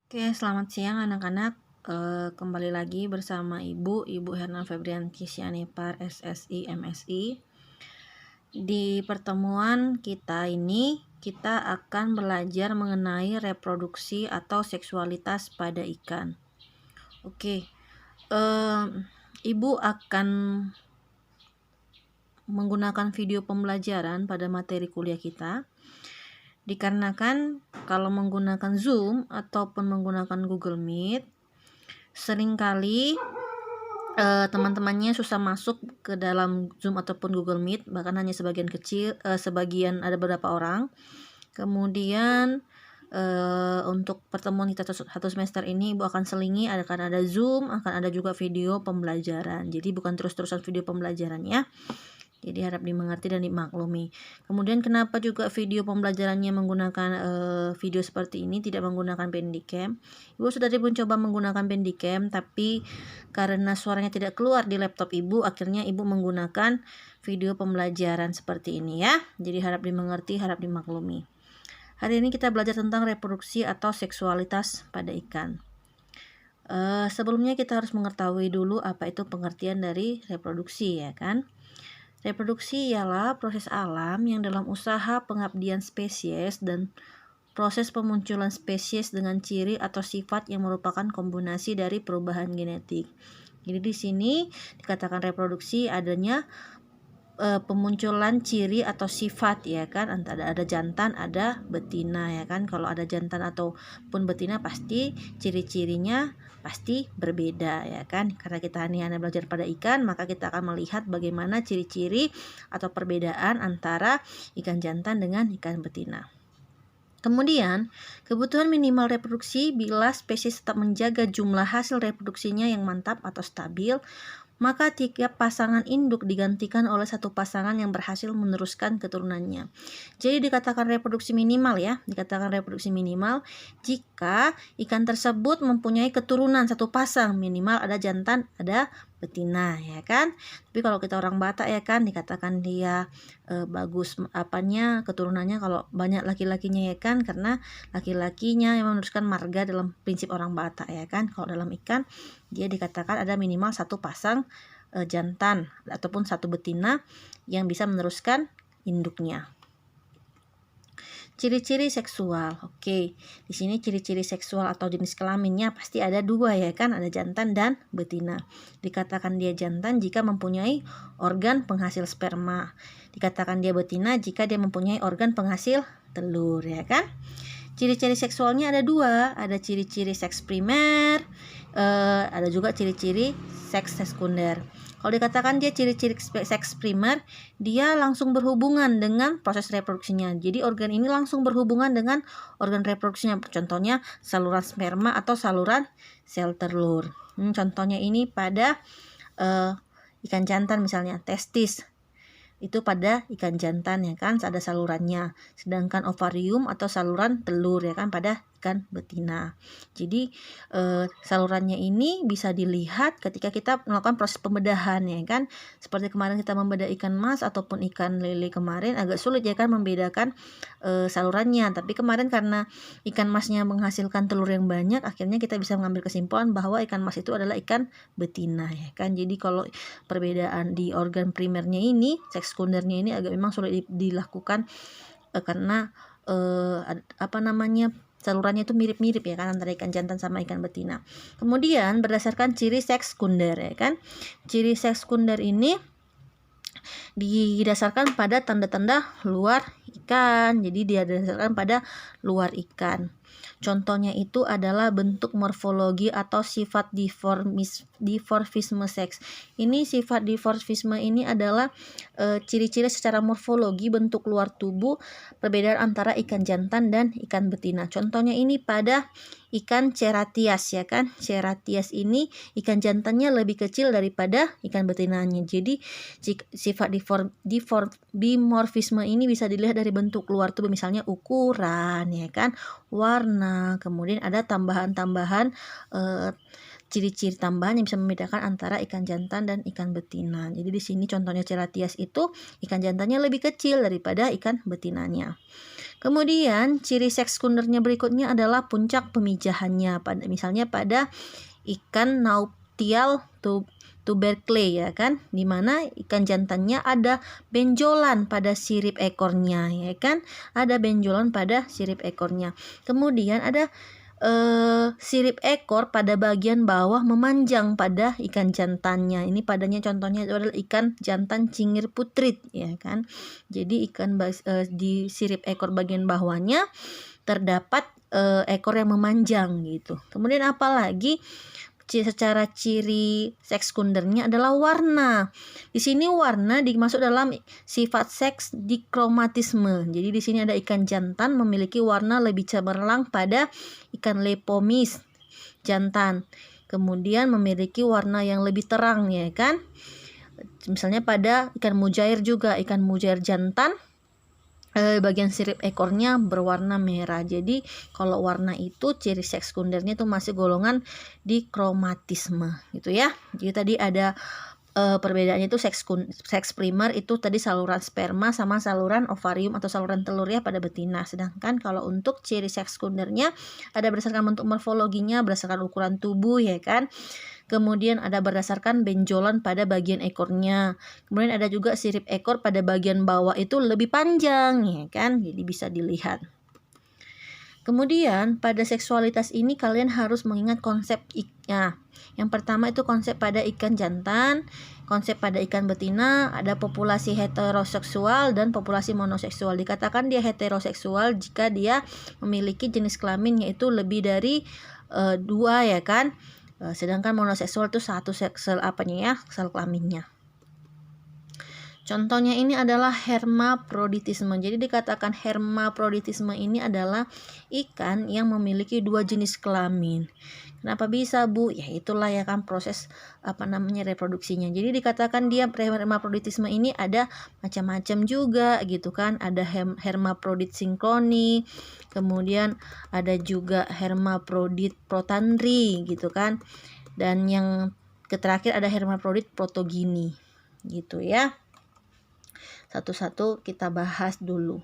Oke, selamat siang anak-anak. Kembali lagi bersama Ibu Herna Febrianti Sianipar, SSI, MSI. Di pertemuan kita ini, kita akan belajar mengenai reproduksi atau seksualitas pada ikan. Oke, Ibu akan menggunakan video pembelajaran pada materi kuliah kita. Dikarenakan kalau menggunakan Zoom ataupun menggunakan Google Meet, seringkali teman-temannya susah masuk ke dalam Zoom ataupun Google Meet, bahkan hanya sebagian kecil, sebagian ada beberapa orang. Kemudian untuk pertemuan kita satu semester ini Ibu akan selingi akan ada Zoom, akan ada juga video pembelajaran. Jadi bukan terus-terusan video pembelajaran ya. Jadi harap dimengerti dan dimaklumi. Kemudian kenapa juga video pembelajarannya menggunakan video seperti ini, tidak menggunakan Handycam? Ibu sudah mencoba menggunakan Handycam, tapi karena suaranya tidak keluar di laptop Ibu, akhirnya Ibu menggunakan video pembelajaran seperti ini ya. Jadi harap dimengerti, harap dimaklumi. Hari ini kita belajar tentang reproduksi atau seksualitas pada ikan. Sebelumnya kita harus mengetahui dulu apa itu pengertian dari reproduksi ya kan. Reproduksi ialah proses alam yang dalam usaha pengabdian spesies dan proses pemunculan spesies dengan ciri atau sifat yang merupakan kombinasi dari perubahan genetik. Jadi di sini dikatakan reproduksi adanya pemunculan ciri atau sifat ya kan, antara ada jantan ada betina ya kan. Kalau ada jantan ataupun betina pasti ciri-cirinya pasti berbeda ya kan. Karena kita hanya belajar pada ikan, maka kita akan melihat bagaimana ciri-ciri atau perbedaan antara ikan jantan dengan ikan betina. Kemudian, kebutuhan minimal reproduksi bila spesies tetap menjaga jumlah hasil reproduksinya yang mantap atau stabil, maka tiap pasangan induk digantikan oleh satu pasangan yang berhasil meneruskan keturunannya. Jadi dikatakan reproduksi minimal ya, dikatakan reproduksi minimal jika ikan tersebut mempunyai keturunan satu pasang, minimal ada jantan, ada betina ya kan. Tapi kalau kita orang Batak ya kan, dikatakan dia bagus keturunannya kalau banyak laki-lakinya ya kan, karena laki-lakinya yang meneruskan marga dalam prinsip orang Batak ya kan. Kalau dalam ikan dia dikatakan ada minimal satu pasang jantan ataupun satu betina yang bisa meneruskan induknya. Ciri-ciri seksual. Oke, di sini ciri-ciri seksual atau jenis kelaminnya pasti ada dua ya kan, ada jantan dan betina. Dikatakan dia jantan jika mempunyai organ penghasil sperma. Dikatakan dia betina jika dia mempunyai organ penghasil telur ya kan. Ciri-ciri seksualnya ada dua, ada ciri-ciri seks primer, ada juga ciri-ciri seks sekunder. Kalau dikatakan dia ciri-ciri seks primer, dia langsung berhubungan dengan proses reproduksinya. Jadi organ ini langsung berhubungan dengan organ reproduksinya. Contohnya saluran sperma atau saluran sel telur. Contohnya ini pada ikan jantan misalnya, testis. Itu pada ikan jantan ya kan, ada salurannya. Sedangkan ovarium atau saluran telur ya kan pada ikan betina. Jadi salurannya ini bisa dilihat ketika kita melakukan proses pembedahan ya kan. Seperti kemarin kita membedah ikan mas ataupun ikan lele kemarin, agak sulit ya kan membedakan salurannya. Tapi kemarin karena ikan masnya menghasilkan telur yang banyak, akhirnya kita bisa mengambil kesimpulan bahwa ikan mas itu adalah ikan betina ya kan. Jadi kalau perbedaan di organ primernya ini, seks sekundernya ini agak memang sulit dilakukan karena salurannya itu mirip-mirip ya kan antara ikan jantan sama ikan betina. Kemudian berdasarkan ciri seks sekunder ya kan. Ciri seks sekunder ini didasarkan pada tanda-tanda luar ikan. Jadi dia didasarkan pada luar ikan. Contohnya itu adalah bentuk morfologi atau sifat dimorfisme seks. Ini sifat dimorfisme ini adalah ciri-ciri secara morfologi bentuk luar tubuh perbedaan antara ikan jantan dan ikan betina. Contohnya ini pada ikan ceratias ya kan. Ceratias ini ikan jantannya lebih kecil daripada ikan betinanya. Jadi sifat dimorfisme ini bisa dilihat dari bentuk luar tubuh, misalnya ukuran ya kan, warna, kemudian ada tambahan-tambahan ciri-ciri tambahan yang bisa membedakan antara ikan jantan dan ikan betina. Jadi di sini contohnya Ceratias itu ikan jantannya lebih kecil daripada ikan betinanya. Kemudian ciri seks sekundernya berikutnya adalah puncak pemijahannya. Misalnya pada ikan Nautial tubercle ya kan, dimana ikan jantannya ada benjolan pada sirip ekornya ya kan, ada benjolan pada sirip ekornya. Kemudian ada sirip ekor pada bagian bawah memanjang pada ikan jantannya. Ini padanya contohnya adalah ikan jantan cingir putrit ya kan. Jadi di sirip ekor bagian bawahnya terdapat ekor yang memanjang gitu. Kemudian apalagi secara ciri seks sekundernya adalah warna. Di sini warna dimasuk dalam sifat seks dikromatisme. Jadi di sini ada ikan jantan memiliki warna lebih cemerlang pada ikan lepomis jantan. Kemudian memiliki warna yang lebih terang ya kan. Misalnya pada ikan mujair juga, ikan mujair jantan bagian sirip ekornya berwarna merah. Jadi kalau warna itu ciri seks sekundernya itu masih golongan dikromatisme gitu ya. Jadi tadi ada perbedaannya itu seks primer itu tadi saluran sperma sama saluran ovarium atau saluran telur ya pada betina. Sedangkan kalau untuk ciri seks sekundernya ada berdasarkan bentuk morfologinya, berdasarkan ukuran tubuh ya kan. Kemudian ada berdasarkan benjolan pada bagian ekornya. Kemudian ada juga sirip ekor pada bagian bawah itu lebih panjang ya kan. Jadi bisa dilihat. Kemudian pada seksualitas ini kalian harus mengingat konsep yang pertama itu konsep pada ikan jantan, konsep pada ikan betina, ada populasi heteroseksual dan populasi monoseksual. Dikatakan dia heteroseksual jika dia memiliki jenis kelamin yaitu lebih dari 2 ya kan. Sedangkan monoseksual itu satu sel sel kelaminnya. Contohnya ini adalah hermafroditisme. Jadi dikatakan hermafroditisme ini adalah ikan yang memiliki 2 jenis kelamin. Kenapa bisa, Bu? Ya itulah ya kan proses reproduksinya. Jadi dikatakan dia hermafroditisme ini ada macam-macam juga gitu kan. Ada hermafrodit sinkroni, kemudian ada juga hermafrodit protandri gitu kan. Dan yang terakhir ada hermafrodit protogini gitu ya. Satu-satu kita bahas dulu.